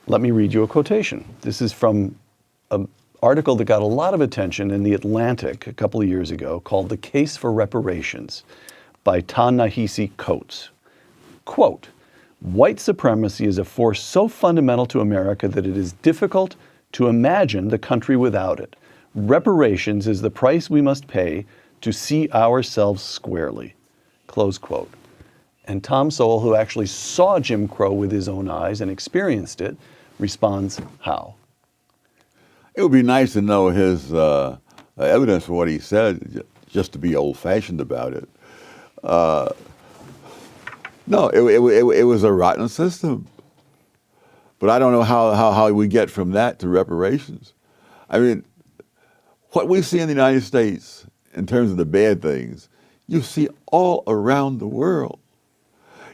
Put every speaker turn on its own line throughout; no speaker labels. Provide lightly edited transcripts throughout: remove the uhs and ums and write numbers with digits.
Let me read you a quotation. This is from an article that got a lot of attention in The Atlantic a couple of years ago called The Case for Reparations by Ta-Nehisi Coates. Quote, "White supremacy is a force so fundamental to America that it is difficult to imagine the country without it. Reparations is the price we must pay to see ourselves squarely." Close quote. And Tom Sowell, who actually saw Jim Crow with his own eyes and experienced it, responds how?
It would be nice to know his evidence for what he said, just to be old-fashioned about it. No, it was a rotten system. But I don't know how we get from that to reparations. I mean, what we see in the United States in terms of the bad things, you see all around the world.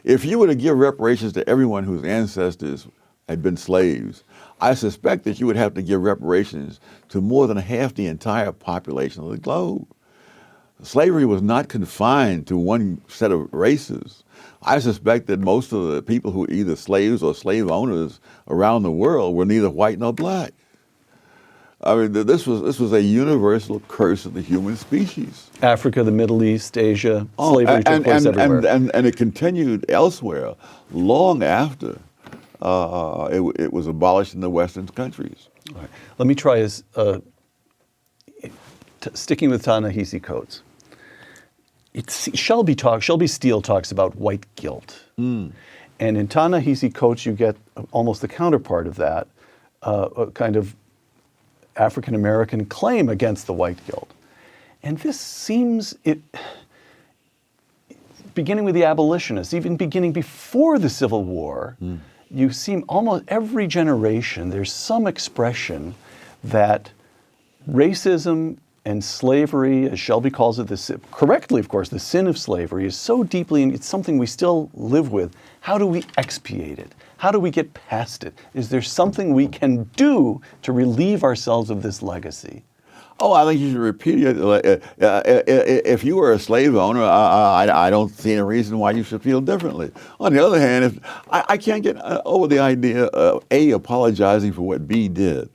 If you were to give reparations to everyone whose ancestors had been slaves, I suspect that you would have to give reparations to more than half the entire population of the globe. Slavery was not confined to one set of races. I suspect that most of the people who were either slaves or slave owners around the world were neither white nor black. I mean, this was a universal curse of the human species.
Africa, the Middle East, Asia, slavery took place everywhere.
And it continued elsewhere long after it was abolished in the Western countries.
All right. Let me try as, sticking with Ta-Nehisi Coates. Shelby Steele talks about white guilt. And in Ta-Nehisi Coates, you get almost the counterpart of that, a kind of African-American claim against the white guilt. And this seems, beginning with the abolitionists, even beginning before the Civil War, you see almost every generation, there's some expression that racism and slavery, as Shelby calls it, correctly, of course, the sin of slavery is so deeply, and it's something we still live with. How do we expiate it? How do we get past it? Is there something we can do to relieve ourselves of this legacy?
Oh, I think you should repeat it. If you were a slave owner, I don't see any reason why you should feel differently. On the other hand, I can't get over the idea of A, apologizing for what B did.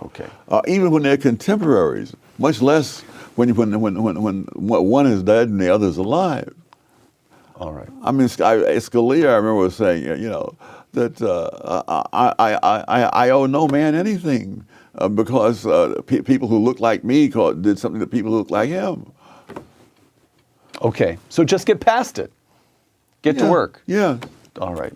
Okay.
Even when they're contemporaries, much less when one is dead and the other is alive.
All right.
I mean, Scalia, I remember saying, that I owe no man anything because people who look like me did something to people who look like him.
Okay. So just get past it. Get to work.
Yeah.
All right.